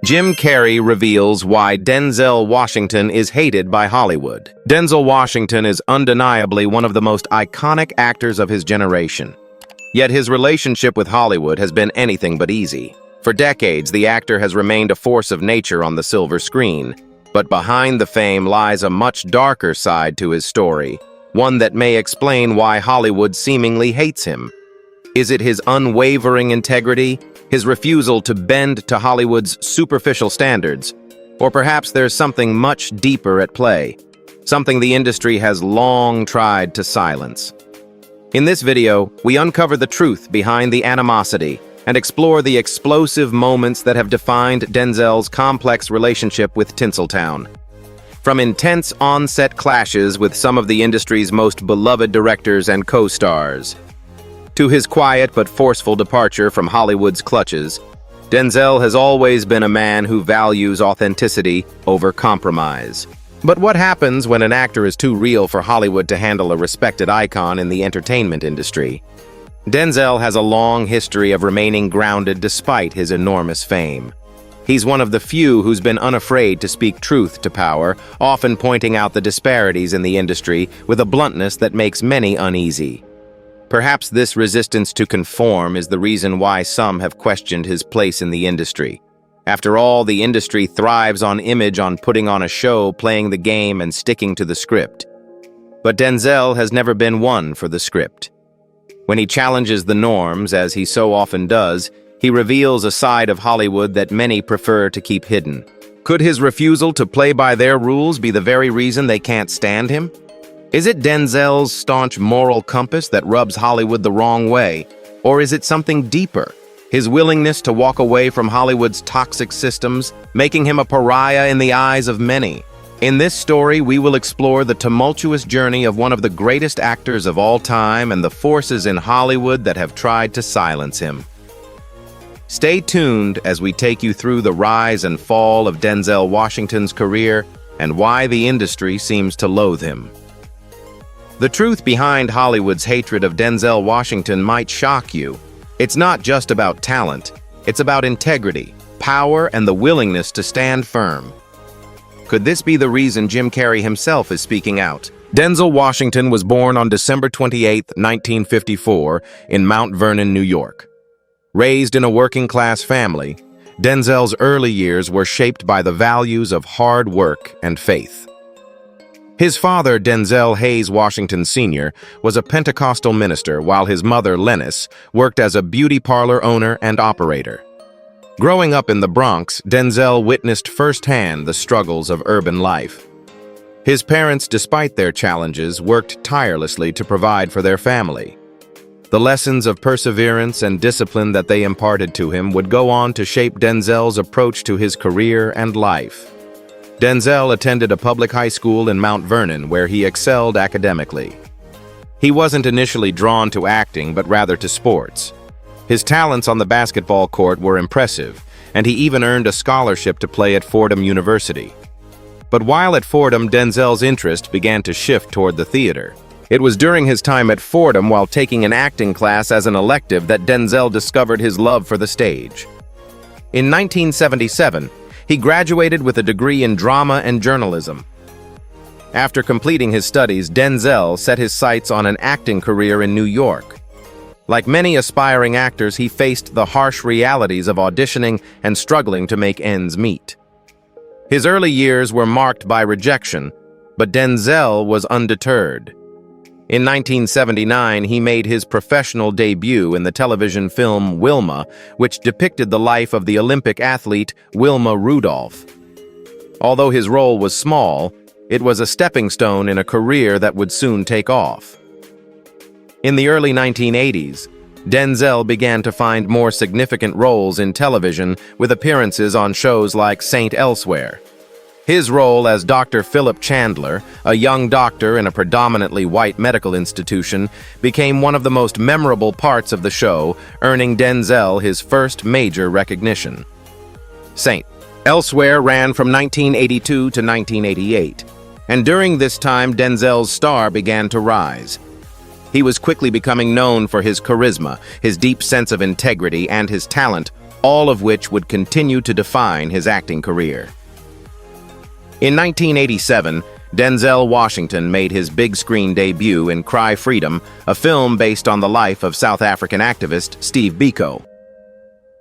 Jim Carrey reveals why Denzel Washington is hated by Hollywood. Denzel Washington is undeniably one of the most iconic actors of his generation. Yet his relationship with Hollywood has been anything but easy. For decades, the actor has remained a force of nature on the silver screen. But behind the fame lies a much darker side to his story, one that may explain why Hollywood seemingly hates him. Is it his unwavering integrity? His refusal to bend to Hollywood's superficial standards? Or perhaps there's something much deeper at play, something the industry has long tried to silence. In this video, we uncover the truth behind the animosity and explore the explosive moments that have defined Denzel's complex relationship with Tinseltown. From intense on-set clashes with some of the industry's most beloved directors and co-stars, to his quiet but forceful departure from Hollywood's clutches, Denzel has always been a man who values authenticity over compromise. But what happens when an actor is too real for Hollywood to handle a respected icon in the entertainment industry? Denzel has a long history of remaining grounded despite his enormous fame. He's one of the few who's been unafraid to speak truth to power, often pointing out the disparities in the industry with a bluntness that makes many uneasy. Perhaps this resistance to conform is the reason why some have questioned his place in the industry. After all, the industry thrives on image, on putting on a show, playing the game, and sticking to the script. But Denzel has never been one for the script. When he challenges the norms, as he so often does, he reveals a side of Hollywood that many prefer to keep hidden. Could his refusal to play by their rules be the very reason they can't stand him? Is it Denzel's staunch moral compass that rubs Hollywood the wrong way? Or is it something deeper? His willingness to walk away from Hollywood's toxic systems, making him a pariah in the eyes of many. In this story, we will explore the tumultuous journey of one of the greatest actors of all time and the forces in Hollywood that have tried to silence him. Stay tuned as we take you through the rise and fall of Denzel Washington's career and why the industry seems to loathe him. The truth behind Hollywood's hatred of Denzel Washington might shock you. It's not just about talent, it's about integrity, power, and the willingness to stand firm. Could this be the reason Jim Carrey himself is speaking out? Denzel Washington was born on December 28, 1954, in Mount Vernon, New York. Raised in a working-class family, Denzel's early years were shaped by the values of hard work and faith. His father, Denzel Hayes Washington Sr., was a Pentecostal minister, while his mother, Lennis, worked as a beauty parlor owner and operator. Growing up in the Bronx, Denzel witnessed firsthand the struggles of urban life. His parents, despite their challenges, worked tirelessly to provide for their family. The lessons of perseverance and discipline that they imparted to him would go on to shape Denzel's approach to his career and life. Denzel attended a public high school in Mount Vernon where he excelled academically. He wasn't initially drawn to acting, but rather to sports. His talents on the basketball court were impressive, and he even earned a scholarship to play at Fordham University. But while at Fordham, Denzel's interest began to shift toward the theater. It was during his time at Fordham, while taking an acting class as an elective, that Denzel discovered his love for the stage. In 1977, he graduated with a degree in drama and journalism. After completing his studies, Denzel set his sights on an acting career in New York. Like many aspiring actors, he faced the harsh realities of auditioning and struggling to make ends meet. His early years were marked by rejection, but Denzel was undeterred. In 1979, he made his professional debut in the television film Wilma, which depicted the life of the Olympic athlete Wilma Rudolph. Although his role was small, it was a stepping stone in a career that would soon take off. In the early 1980s, Denzel began to find more significant roles in television with appearances on shows like St. Elsewhere. His role as Dr. Philip Chandler, a young doctor in a predominantly white medical institution, became one of the most memorable parts of the show, earning Denzel his first major recognition. St. Elsewhere ran from 1982 to 1988, and during this time Denzel's star began to rise. He was quickly becoming known for his charisma, his deep sense of integrity, and his talent, all of which would continue to define his acting career. In 1987, Denzel Washington made his big-screen debut in Cry Freedom, a film based on the life of South African activist Steve Biko.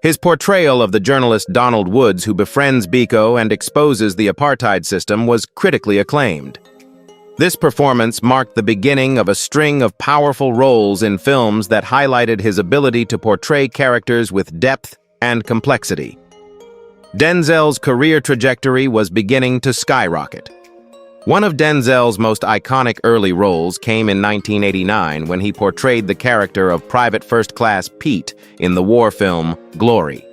His portrayal of the journalist Donald Woods, who befriends Biko and exposes the apartheid system, was critically acclaimed. This performance marked the beginning of a string of powerful roles in films that highlighted his ability to portray characters with depth and complexity. Denzel's career trajectory was beginning to skyrocket. One of Denzel's most iconic early roles came in 1989 when he portrayed the character of Private First Class Pete in the war film Glory.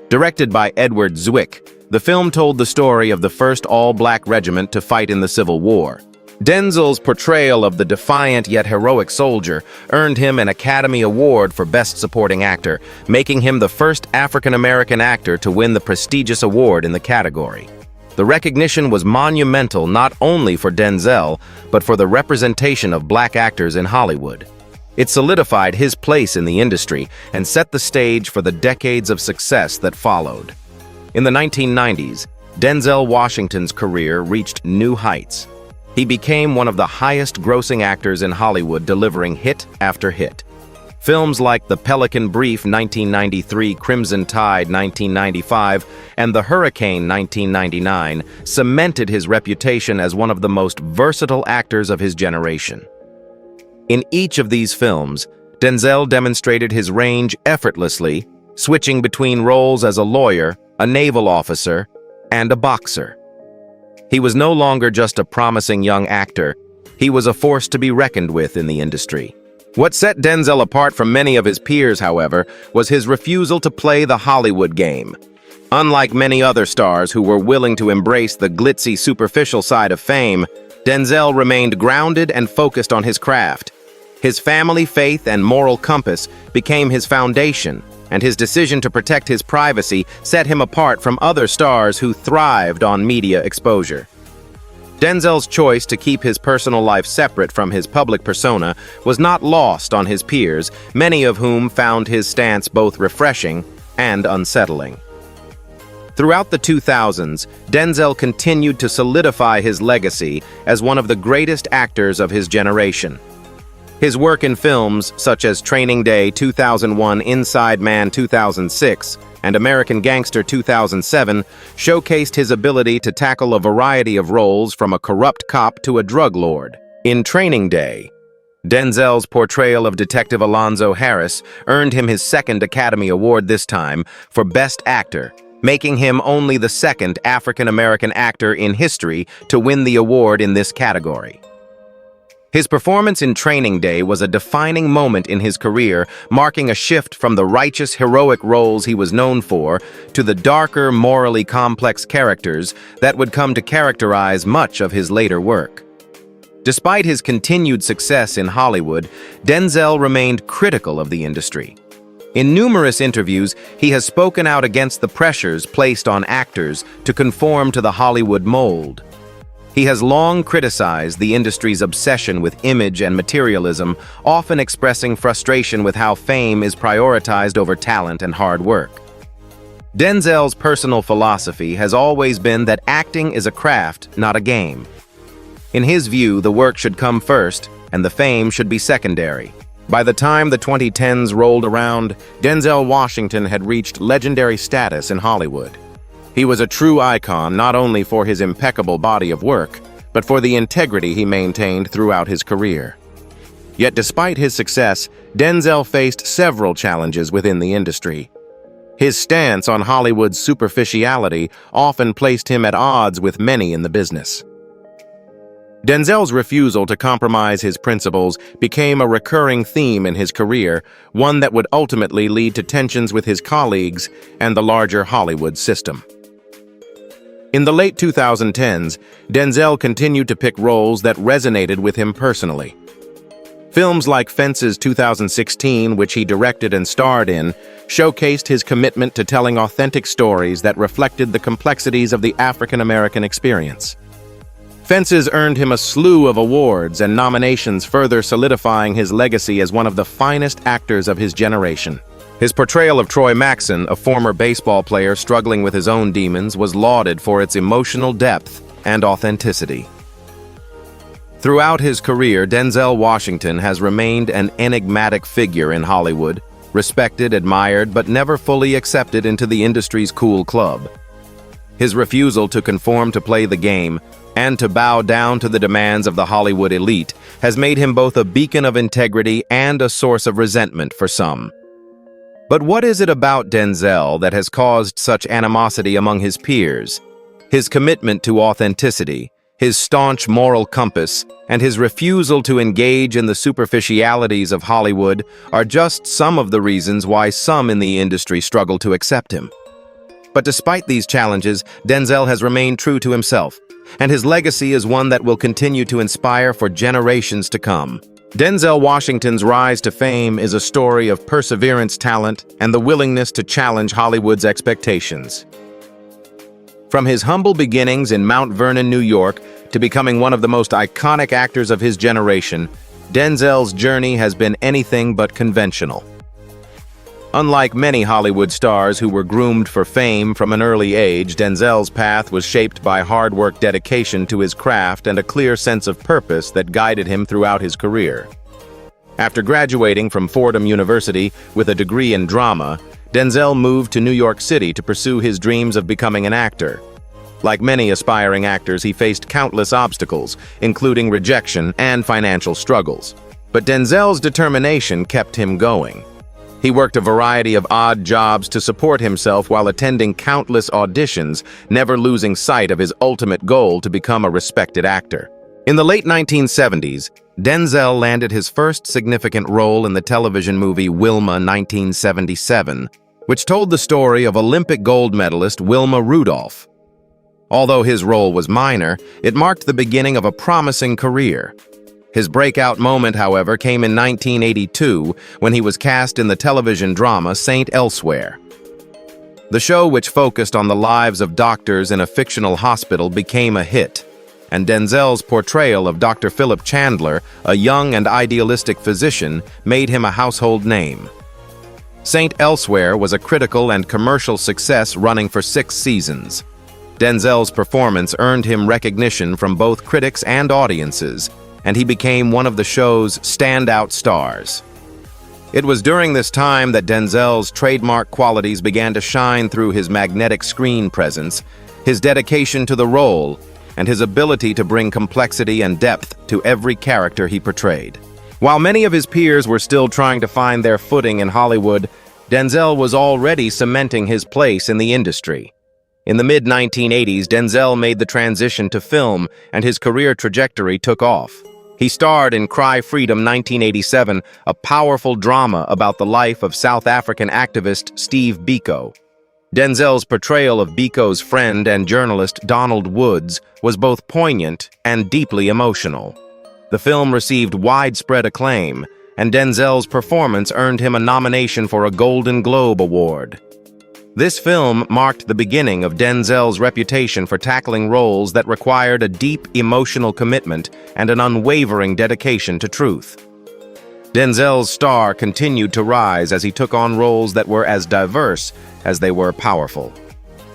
Directed by Edward Zwick, the film told the story of the first all-black regiment to fight in the Civil War. Denzel's portrayal of the defiant yet heroic soldier earned him an Academy Award for Best Supporting Actor, making him the first African-American actor to win the prestigious award in the category. The recognition was monumental not only for Denzel, but for the representation of black actors in Hollywood. It solidified his place in the industry and set the stage for the decades of success that followed. In the 1990s, Denzel Washington's career reached new heights. He became one of the highest-grossing actors in Hollywood, delivering hit after hit. Films like The Pelican Brief 1993, Crimson Tide 1995, and The Hurricane 1999 cemented his reputation as one of the most versatile actors of his generation. In each of these films, Denzel demonstrated his range effortlessly, switching between roles as a lawyer, a naval officer, and a boxer. He was no longer just a promising young actor, he was a force to be reckoned with in the industry. What set Denzel apart from many of his peers, however, was his refusal to play the Hollywood game. Unlike many other stars who were willing to embrace the glitzy, superficial side of fame, Denzel remained grounded and focused on his craft. His family, faith, and moral compass became his foundation, and his decision to protect his privacy set him apart from other stars who thrived on media exposure. Denzel's choice to keep his personal life separate from his public persona was not lost on his peers, many of whom found his stance both refreshing and unsettling. Throughout the 2000s, Denzel continued to solidify his legacy as one of the greatest actors of his generation. His work in films such as Training Day 2001, Inside Man 2006, and American Gangster 2007 showcased his ability to tackle a variety of roles from a corrupt cop to a drug lord. In Training Day, Denzel's portrayal of Detective Alonzo Harris earned him his second Academy Award, this time for Best Actor, making him only the second African-American actor in history to win the award in this category. His performance in Training Day was a defining moment in his career, marking a shift from the righteous, heroic roles he was known for to the darker, morally complex characters that would come to characterize much of his later work. Despite his continued success in Hollywood, Denzel remained critical of the industry. In numerous interviews, he has spoken out against the pressures placed on actors to conform to the Hollywood mold. He has long criticized the industry's obsession with image and materialism, often expressing frustration with how fame is prioritized over talent and hard work. Denzel's personal philosophy has always been that acting is a craft, not a game. In his view, the work should come first, and the fame should be secondary. By the time the 2010s rolled around, Denzel Washington had reached legendary status in Hollywood. He was a true icon not only for his impeccable body of work, but for the integrity he maintained throughout his career. Yet despite his success, Denzel faced several challenges within the industry. His stance on Hollywood's superficiality often placed him at odds with many in the business. Denzel's refusal to compromise his principles became a recurring theme in his career, one that would ultimately lead to tensions with his colleagues and the larger Hollywood system. In the late 2010s, Denzel continued to pick roles that resonated with him personally. Films like Fences 2016, which he directed and starred in, showcased his commitment to telling authentic stories that reflected the complexities of the African-American experience. Fences earned him a slew of awards and nominations, further solidifying his legacy as one of the finest actors of his generation. His portrayal of Troy Maxson, a former baseball player struggling with his own demons, was lauded for its emotional depth and authenticity. Throughout his career, Denzel Washington has remained an enigmatic figure in Hollywood, respected, admired, but never fully accepted into the industry's cool club. His refusal to conform to play the game and to bow down to the demands of the Hollywood elite has made him both a beacon of integrity and a source of resentment for some. But what is it about Denzel that has caused such animosity among his peers? His commitment to authenticity, his staunch moral compass, and his refusal to engage in the superficialities of Hollywood are just some of the reasons why some in the industry struggle to accept him. But despite these challenges, Denzel has remained true to himself, and his legacy is one that will continue to inspire for generations to come. Denzel Washington's rise to fame is a story of perseverance, talent, and the willingness to challenge Hollywood's expectations. From his humble beginnings in Mount Vernon, New York, to becoming one of the most iconic actors of his generation, Denzel's journey has been anything but conventional. Unlike many Hollywood stars who were groomed for fame from an early age, Denzel's path was shaped by hard work, dedication to his craft, and a clear sense of purpose that guided him throughout his career. After graduating from Fordham University with a degree in drama, Denzel moved to New York City to pursue his dreams of becoming an actor. Like many aspiring actors, he faced countless obstacles, including rejection and financial struggles. But Denzel's determination kept him going. He worked a variety of odd jobs to support himself while attending countless auditions, never losing sight of his ultimate goal to become a respected actor. In the late 1970s, Denzel landed his first significant role in the television movie Wilma 1977, which told the story of Olympic gold medalist Wilma Rudolph. Although his role was minor, it marked the beginning of a promising career. His breakout moment, however, came in 1982 when he was cast in the television drama St. Elsewhere. The show, which focused on the lives of doctors in a fictional hospital, became a hit, and Denzel's portrayal of Dr. Philip Chandler, a young and idealistic physician, made him a household name. St. Elsewhere was a critical and commercial success, running for 6 seasons. Denzel's performance earned him recognition from both critics and audiences, and he became one of the show's standout stars. It was during this time that Denzel's trademark qualities began to shine through his magnetic screen presence, his dedication to the role, and his ability to bring complexity and depth to every character he portrayed. While many of his peers were still trying to find their footing in Hollywood, Denzel was already cementing his place in the industry. In the mid-1980s, Denzel made the transition to film, and his career trajectory took off. He starred in Cry Freedom 1987, a powerful drama about the life of South African activist Steve Biko. Denzel's portrayal of Biko's friend and journalist Donald Woods was both poignant and deeply emotional. The film received widespread acclaim, and Denzel's performance earned him a nomination for a Golden Globe Award. This film marked the beginning of Denzel's reputation for tackling roles that required a deep emotional commitment and an unwavering dedication to truth. Denzel's star continued to rise as he took on roles that were as diverse as they were powerful.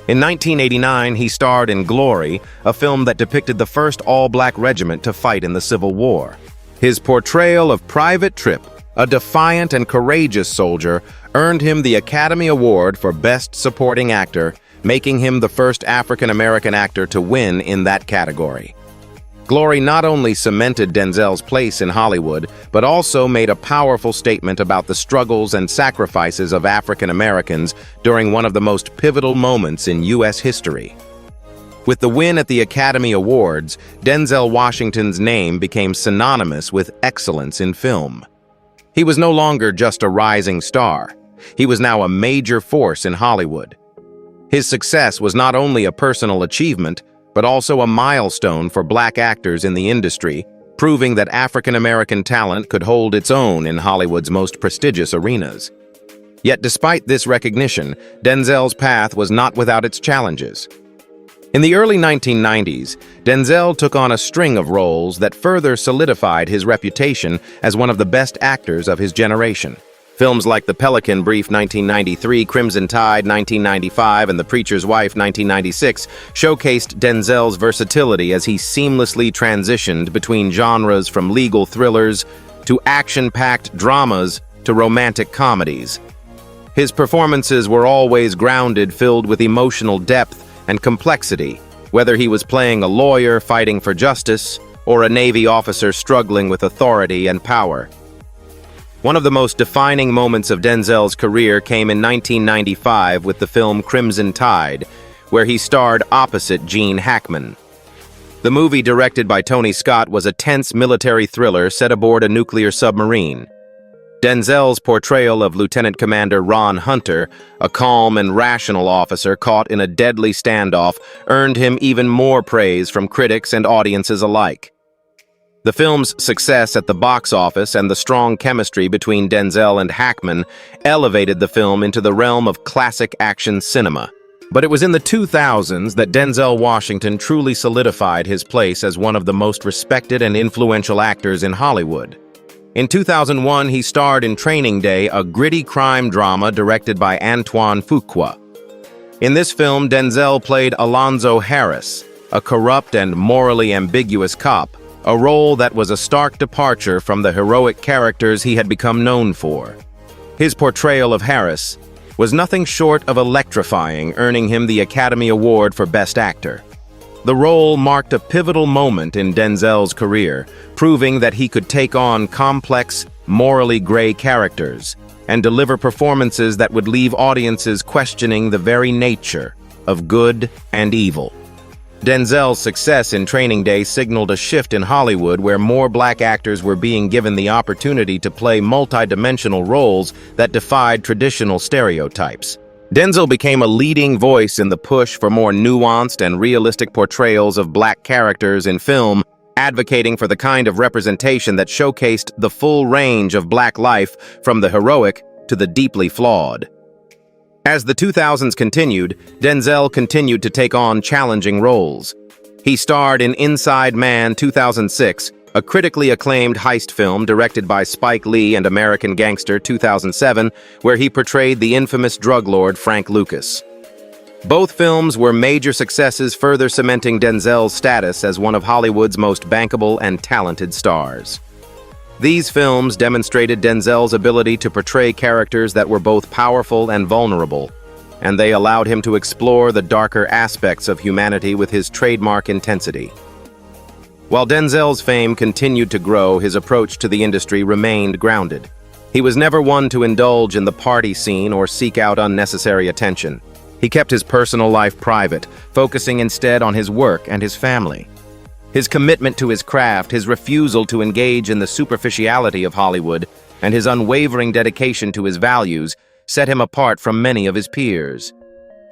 In 1989, he starred in Glory, a film that depicted the first all-black regiment to fight in the Civil War. His portrayal of Private Tripp, a defiant and courageous soldier, earned him the Academy Award for Best Supporting Actor, making him the first African-American actor to win in that category. Glory not only cemented Denzel's place in Hollywood, but also made a powerful statement about the struggles and sacrifices of African Americans during one of the most pivotal moments in U.S. history. With the win at the Academy Awards, Denzel Washington's name became synonymous with excellence in film. He was no longer just a rising star. He was now a major force in Hollywood. His success was not only a personal achievement, but also a milestone for Black actors in the industry, proving that African-American talent could hold its own in Hollywood's most prestigious arenas. Yet despite this recognition, Denzel's path was not without its challenges. In the early 1990s, Denzel took on a string of roles that further solidified his reputation as one of the best actors of his generation. Films like The Pelican Brief 1993, Crimson Tide 1995, and The Preacher's Wife 1996 showcased Denzel's versatility as he seamlessly transitioned between genres from legal thrillers to action-packed dramas to romantic comedies. His performances were always grounded, filled with emotional depth and complexity, whether he was playing a lawyer fighting for justice or a Navy officer struggling with authority and power. One of the most defining moments of Denzel's career came in 1995 with the film Crimson Tide, where he starred opposite Gene Hackman. The movie, directed by Tony Scott, was a tense military thriller set aboard a nuclear submarine. Denzel's portrayal of Lieutenant Commander Ron Hunter, a calm and rational officer caught in a deadly standoff, earned him even more praise from critics and audiences alike. The film's success at the box office and the strong chemistry between Denzel and Hackman elevated the film into the realm of classic action cinema. But it was in the 2000s that Denzel Washington truly solidified his place as one of the most respected and influential actors in Hollywood. In 2001, he starred in Training Day, a gritty crime drama directed by Antoine Fuqua. In this film, Denzel played Alonzo Harris, a corrupt and morally ambiguous cop, a role that was a stark departure from the heroic characters he had become known for. His portrayal of Harris was nothing short of electrifying, earning him the Academy Award for Best Actor. The role marked a pivotal moment in Denzel's career, proving that he could take on complex, morally gray characters and deliver performances that would leave audiences questioning the very nature of good and evil. Denzel's success in Training Day signaled a shift in Hollywood where more black actors were being given the opportunity to play multidimensional roles that defied traditional stereotypes. Denzel became a leading voice in the push for more nuanced and realistic portrayals of black characters in film, advocating for the kind of representation that showcased the full range of black life, from the heroic to the deeply flawed. As the 2000s continued, Denzel continued to take on challenging roles. He starred in Inside Man 2006, a critically acclaimed heist film directed by Spike Lee, and American Gangster 2007, where he portrayed the infamous drug lord Frank Lucas. Both films were major successes, further cementing Denzel's status as one of Hollywood's most bankable and talented stars. These films demonstrated Denzel's ability to portray characters that were both powerful and vulnerable, and they allowed him to explore the darker aspects of humanity with his trademark intensity. While Denzel's fame continued to grow, his approach to the industry remained grounded. He was never one to indulge in the party scene or seek out unnecessary attention. He kept his personal life private, focusing instead on his work and his family. His commitment to his craft, his refusal to engage in the superficiality of Hollywood, and his unwavering dedication to his values set him apart from many of his peers.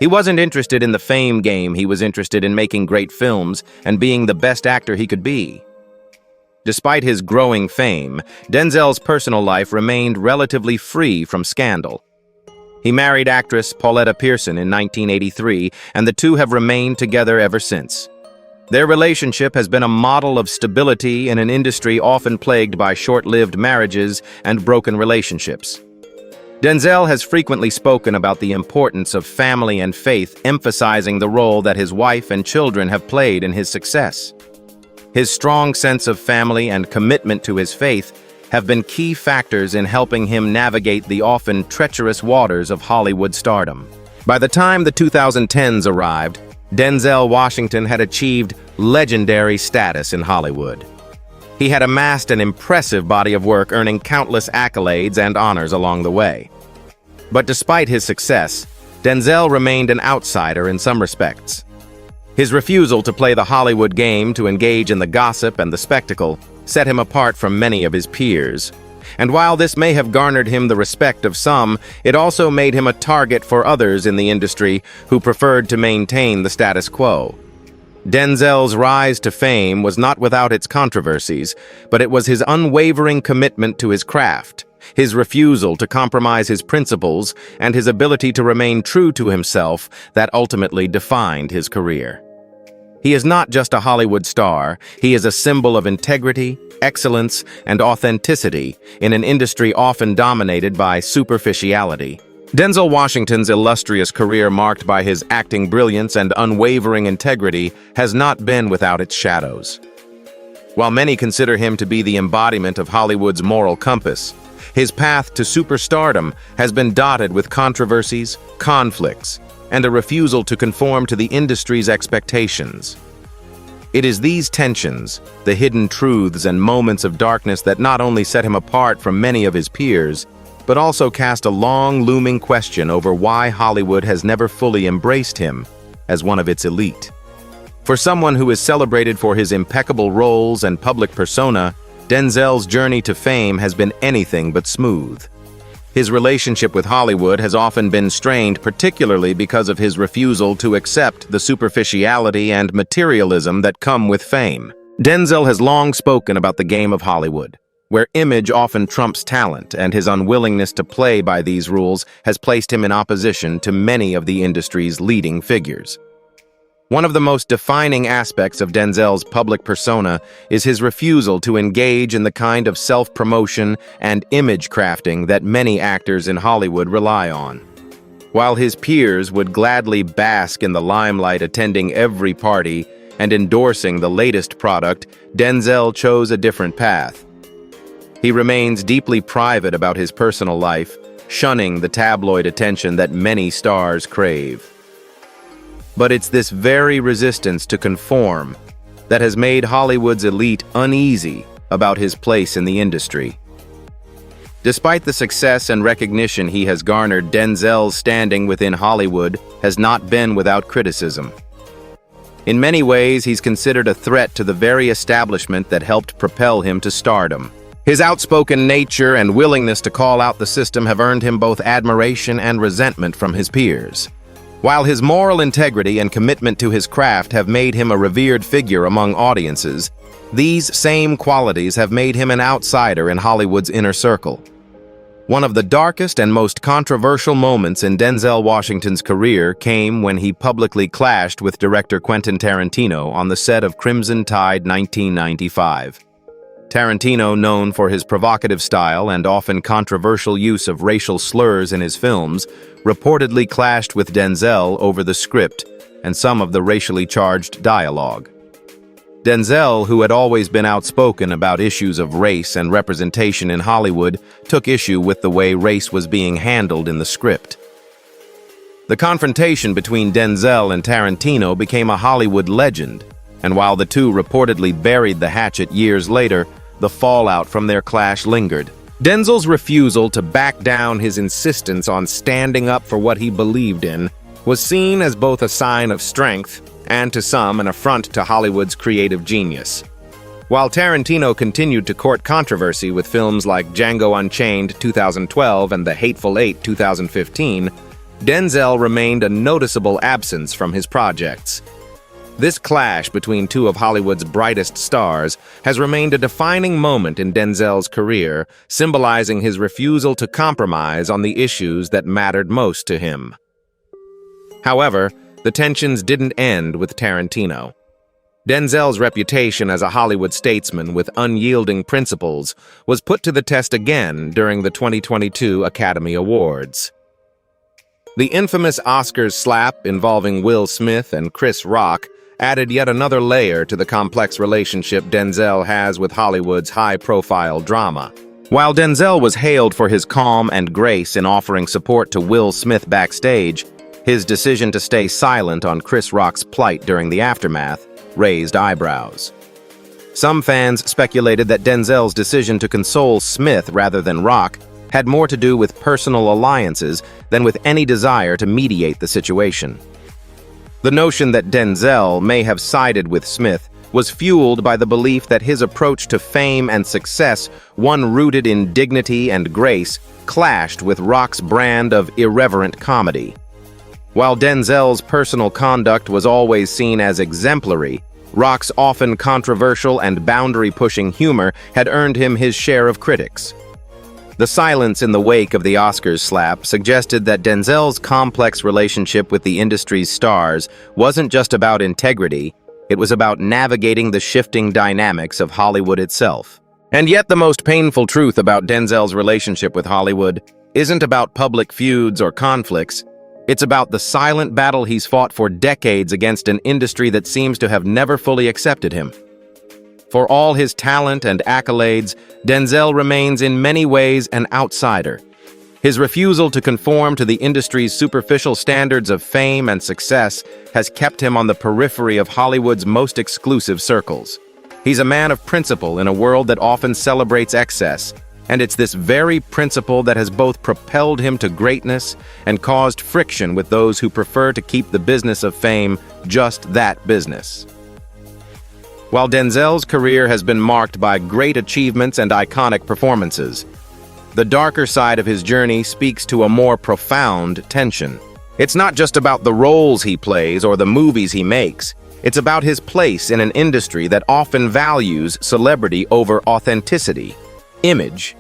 He wasn't interested in the fame game, he was interested in making great films and being the best actor he could be. Despite his growing fame, Denzel's personal life remained relatively free from scandal. He married actress Pauletta Pearson in 1983, and the two have remained together ever since. Their relationship has been a model of stability in an industry often plagued by short-lived marriages and broken relationships. Denzel has frequently spoken about the importance of family and faith, emphasizing the role that his wife and children have played in his success. His strong sense of family and commitment to his faith have been key factors in helping him navigate the often treacherous waters of Hollywood stardom. By the time the 2010s arrived, Denzel Washington had achieved legendary status in Hollywood. He had amassed an impressive body of work, earning countless accolades and honors along the way. But despite his success, Denzel remained an outsider in some respects. His refusal to play the Hollywood game, to engage in the gossip and the spectacle, set him apart from many of his peers. And while this may have garnered him the respect of some, it also made him a target for others in the industry who preferred to maintain the status quo. Denzel's rise to fame was not without its controversies, but it was his unwavering commitment to his craft, his refusal to compromise his principles, and his ability to remain true to himself that ultimately defined his career. He is not just a Hollywood star, he is a symbol of integrity, excellence, and authenticity in an industry often dominated by superficiality. Denzel Washington's illustrious career, marked by his acting brilliance and unwavering integrity, has not been without its shadows. While many consider him to be the embodiment of Hollywood's moral compass, his path to superstardom has been dotted with controversies, conflicts, and a refusal to conform to the industry's expectations. It is these tensions, the hidden truths and moments of darkness that not only set him apart from many of his peers, but also cast a long, looming question over why Hollywood has never fully embraced him as one of its elite. For someone who is celebrated for his impeccable roles and public persona, Denzel's journey to fame has been anything but smooth. His relationship with Hollywood has often been strained, particularly because of his refusal to accept the superficiality and materialism that come with fame. Denzel has long spoken about the game of Hollywood, where image often trumps talent, and his unwillingness to play by these rules has placed him in opposition to many of the industry's leading figures. One of the most defining aspects of Denzel's public persona is his refusal to engage in the kind of self-promotion and image crafting that many actors in Hollywood rely on. While his peers would gladly bask in the limelight, attending every party and endorsing the latest product, Denzel chose a different path. He remains deeply private about his personal life, shunning the tabloid attention that many stars crave. But it's this very resistance to conform that has made Hollywood's elite uneasy about his place in the industry. Despite the success and recognition he has garnered, Denzel's standing within Hollywood has not been without criticism. In many ways, he's considered a threat to the very establishment that helped propel him to stardom. His outspoken nature and willingness to call out the system have earned him both admiration and resentment from his peers. While his moral integrity and commitment to his craft have made him a revered figure among audiences, these same qualities have made him an outsider in Hollywood's inner circle. One of the darkest and most controversial moments in Denzel Washington's career came when he publicly clashed with director Quentin Tarantino on the set of Crimson Tide 1995. Tarantino, known for his provocative style and often controversial use of racial slurs in his films, reportedly clashed with Denzel over the script and some of the racially charged dialogue. Denzel, who had always been outspoken about issues of race and representation in Hollywood, took issue with the way race was being handled in the script. The confrontation between Denzel and Tarantino became a Hollywood legend, and while the two reportedly buried the hatchet years later, the fallout from their clash lingered. Denzel's refusal to back down, his insistence on standing up for what he believed in, was seen as both a sign of strength and, to some, an affront to Hollywood's creative genius. While Tarantino continued to court controversy with films like Django Unchained 2012 and The Hateful Eight 2015, Denzel remained a noticeable absence from his projects. This clash between two of Hollywood's brightest stars has remained a defining moment in Denzel's career, symbolizing his refusal to compromise on the issues that mattered most to him. However, the tensions didn't end with Tarantino. Denzel's reputation as a Hollywood statesman with unyielding principles was put to the test again during the 2022 Academy Awards. The infamous Oscars slap involving Will Smith and Chris Rock added yet another layer to the complex relationship Denzel has with Hollywood's high-profile drama. While Denzel was hailed for his calm and grace in offering support to Will Smith backstage, his decision to stay silent on Chris Rock's plight during the aftermath raised eyebrows. Some fans speculated that Denzel's decision to console Smith rather than Rock had more to do with personal alliances than with any desire to mediate the situation. The notion that Denzel may have sided with Smith was fueled by the belief that his approach to fame and success, one rooted in dignity and grace, clashed with Rock's brand of irreverent comedy. While Denzel's personal conduct was always seen as exemplary, Rock's often controversial and boundary-pushing humor had earned him his share of critics. The silence in the wake of the Oscars slap suggested that Denzel's complex relationship with the industry's stars wasn't just about integrity, It was about navigating the shifting dynamics of Hollywood itself. And yet the most painful truth about Denzel's relationship with Hollywood isn't about public feuds or conflicts. It's about the silent battle he's fought for decades against an industry that seems to have never fully accepted him. For all his talent and accolades, Denzel remains in many ways an outsider. His refusal to conform to the industry's superficial standards of fame and success has kept him on the periphery of Hollywood's most exclusive circles. He's a man of principle in a world that often celebrates excess, and it's this very principle that has both propelled him to greatness and caused friction with those who prefer to keep the business of fame just that business. While Denzel's career has been marked by great achievements and iconic performances, the darker side of his journey speaks to a more profound tension. It's not just about the roles he plays or the movies he makes. It's about his place in an industry that often values celebrity over authenticity, image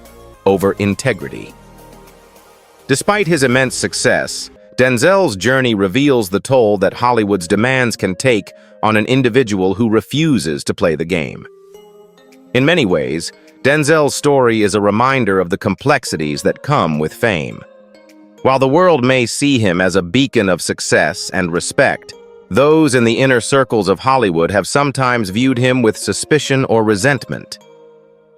over integrity. Despite his immense success, Denzel's journey reveals the toll that Hollywood's demands can take on an individual who refuses to play the game. In many ways, Denzel's story is a reminder of the complexities that come with fame. While the world may see him as a beacon of success and respect, those in the inner circles of Hollywood have sometimes viewed him with suspicion or resentment.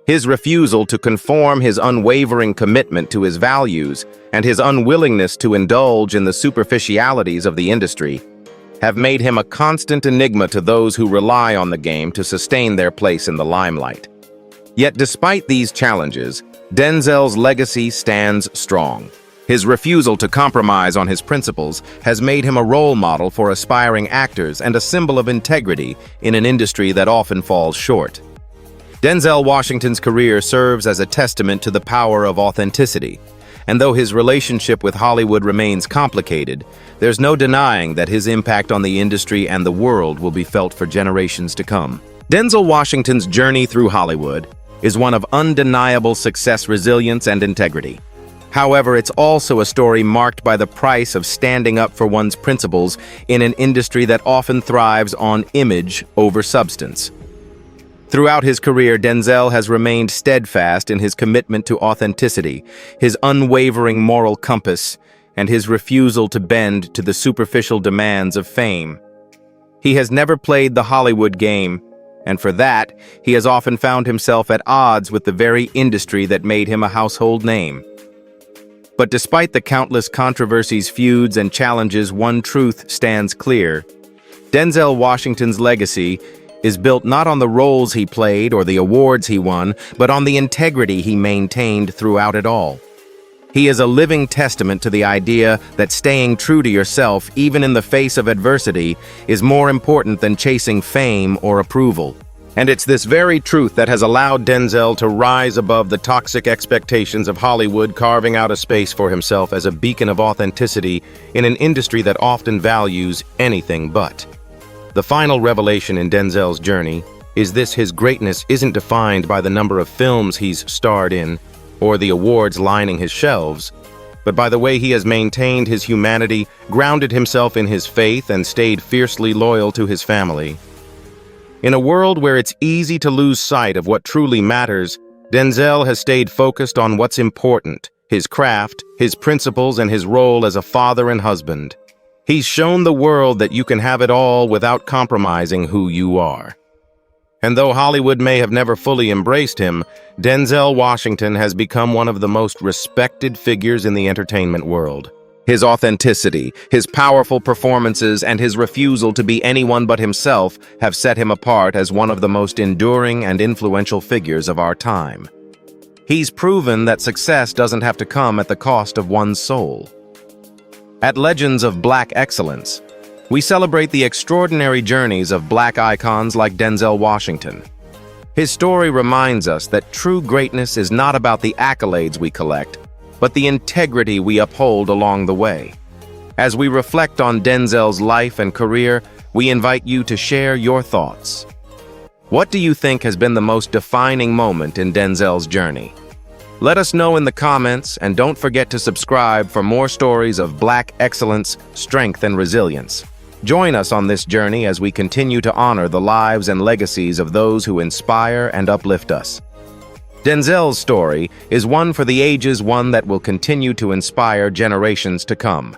His refusal to conform, his unwavering commitment to his values, and his unwillingness to indulge in the superficialities of the industry have made him a constant enigma to those who rely on the game to sustain their place in the limelight. Yet despite these challenges, Denzel's legacy stands strong. His refusal to compromise on his principles has made him a role model for aspiring actors and a symbol of integrity in an industry that often falls short. Denzel Washington's career serves as a testament to the power of authenticity, and though his relationship with Hollywood remains complicated, there's no denying that his impact on the industry and the world will be felt for generations to come. Denzel Washington's journey through Hollywood is one of undeniable success, resilience, and integrity. However, it's also a story marked by the price of standing up for one's principles in an industry that often thrives on image over substance. Throughout his career, Denzel has remained steadfast in his commitment to authenticity, his unwavering moral compass, and his refusal to bend to the superficial demands of fame. He has never played the Hollywood game, and for that, he has often found himself at odds with the very industry that made him a household name. But despite the countless controversies, feuds, and challenges, one truth stands clear. Denzel Washington's legacy is built not on the roles he played or the awards he won, but on the integrity he maintained throughout it all. He is a living testament to the idea that staying true to yourself, even in the face of adversity, is more important than chasing fame or approval. And it's this very truth that has allowed Denzel to rise above the toxic expectations of Hollywood, carving out a space for himself as a beacon of authenticity in an industry that often values anything but. The final revelation in Denzel's journey is this: his greatness isn't defined by the number of films he's starred in or the awards lining his shelves, but by the way he has maintained his humanity, grounded himself in his faith, and stayed fiercely loyal to his family. In a world where it's easy to lose sight of what truly matters, Denzel has stayed focused on what's important: his craft, his principles, and his role as a father and husband. He's shown the world that you can have it all without compromising who you are. And though Hollywood may have never fully embraced him, Denzel Washington has become one of the most respected figures in the entertainment world. His authenticity, his powerful performances, and his refusal to be anyone but himself have set him apart as one of the most enduring and influential figures of our time. He's proven that success doesn't have to come at the cost of one's soul. At Legends of Black Excellence, we celebrate the extraordinary journeys of Black icons like Denzel Washington. His story reminds us that true greatness is not about the accolades we collect, but the integrity we uphold along the way. As we reflect on Denzel's life and career, we invite you to share your thoughts. What do you think has been the most defining moment in Denzel's journey? Let us know in the comments, and don't forget to subscribe for more stories of Black excellence, strength, and resilience. Join us on this journey as we continue to honor the lives and legacies of those who inspire and uplift us. Denzel's story is one for the ages, one that will continue to inspire generations to come.